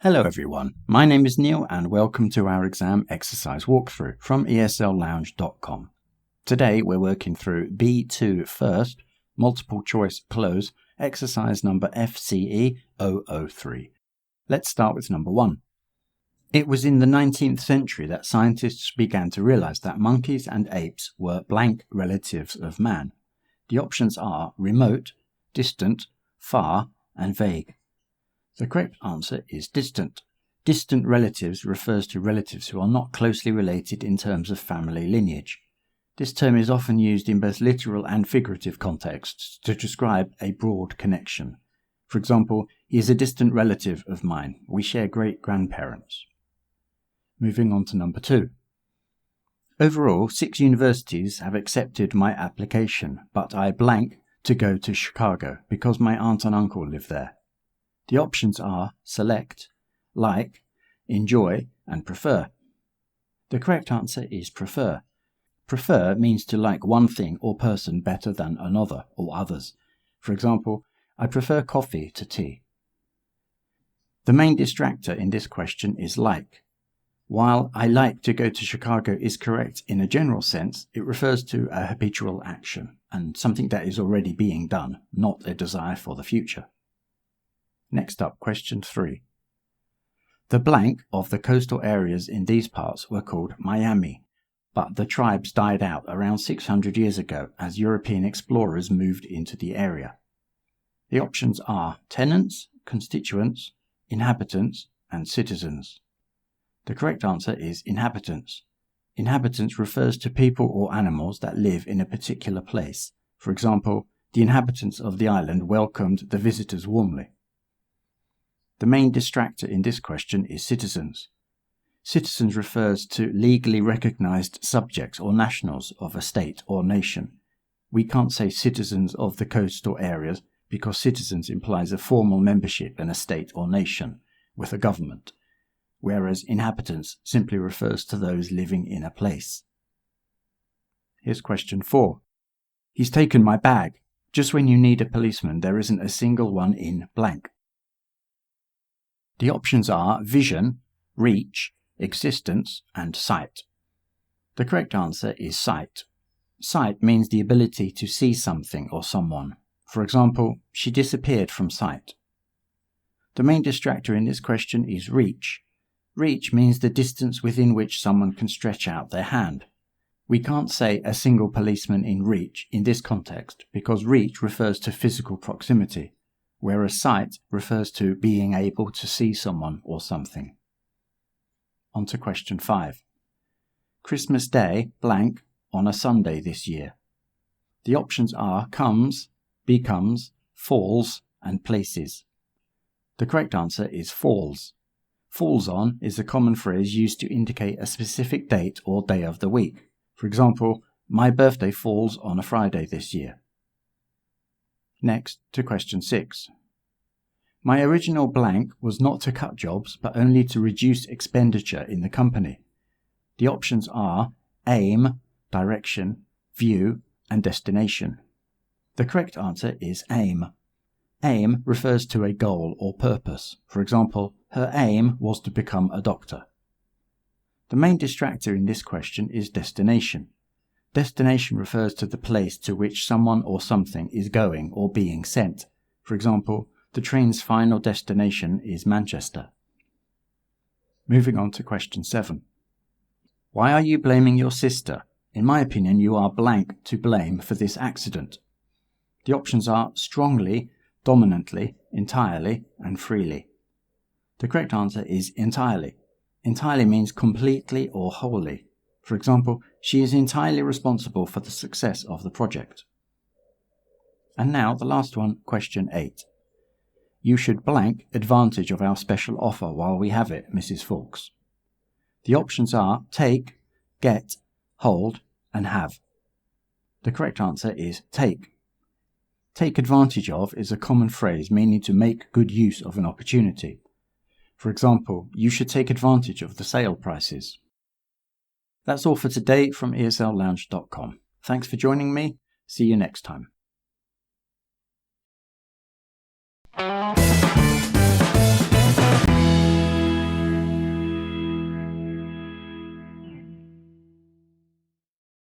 Hello everyone, my name is Neil and welcome to our exam exercise walkthrough from esl-lounge.com. Today we're working through B2 first, multiple choice cloze, exercise number FCE003. Let's start with number 1. It was in the 19th century that scientists began to realize that monkeys and apes were blank relatives of man. The options are remote, distant, far, and vague. The correct answer is distant. Distant relatives refers to relatives who are not closely related in terms of family lineage. This term is often used in both literal and figurative contexts to describe a broad connection. For example, he is a distant relative of mine. We share great-grandparents. Moving on to number 2. Overall, 6 universities have accepted my application, but I blank to go to Chicago because my aunt and uncle live there. The options are select, like, enjoy, and prefer. The correct answer is prefer. Prefer means to like one thing or person better than another or others. For example, I prefer coffee to tea. The main distractor in this question is like. While I like to go to Chicago is correct in a general sense, it refers to a habitual action and something that is already being done, not a desire for the future. Next up, question 3. The blank of the coastal areas in these parts were called Miami, but the tribes died out around 600 years ago as European explorers moved into the area. The options are tenants, constituents, inhabitants, and citizens. The correct answer is inhabitants. Inhabitants refers to people or animals that live in a particular place. For example, the inhabitants of the island welcomed the visitors warmly. The main distractor in this question is citizens. Citizens refers to legally recognized subjects or nationals of a state or nation. We can't say citizens of the coastal areas because citizens implies a formal membership in a state or nation with a government, whereas inhabitants simply refers to those living in a place. Here's question 4. He's taken my bag. Just when you need a policeman, there isn't a single one in blank. The options are vision, reach, existence, and sight. The correct answer is sight. Sight means the ability to see something or someone. For example, she disappeared from sight. The main distractor in this question is reach. Reach means the distance within which someone can stretch out their hand. We can't say a single policeman in reach in this context because reach refers to physical proximity, whereas sight refers to being able to see someone or something. On to question 5. Christmas Day blank on a Sunday this year. The options are comes, becomes, falls, and places. The correct answer is falls. Falls on is a common phrase used to indicate a specific date or day of the week. For example, my birthday falls on a Friday this year. Next to question 6. My original blank was not to cut jobs but only to reduce expenditure in the company. The options are aim, direction, view, and destination. The correct answer is aim. Aim refers to a goal or purpose. For example, her aim was to become a doctor. The main distractor in this question is destination. Destination refers to the place to which someone or something is going or being sent. For example, the train's final destination is Manchester. Moving on to question 7. Why are you blaming your sister? In my opinion, you are blank to blame for this accident. The options are strongly, dominantly, entirely, and freely. The correct answer is entirely. Entirely means completely or wholly. For example, she is entirely responsible for the success of the project. And now the last one, question 8. You should blank advantage of our special offer while we have it, Mrs. Fawkes. The options are take, get, hold, and have. The correct answer is take. Take advantage of is a common phrase meaning to make good use of an opportunity. For example, you should take advantage of the sale prices. That's all for today from esl-lounge.com. Thanks for joining me. See you next time.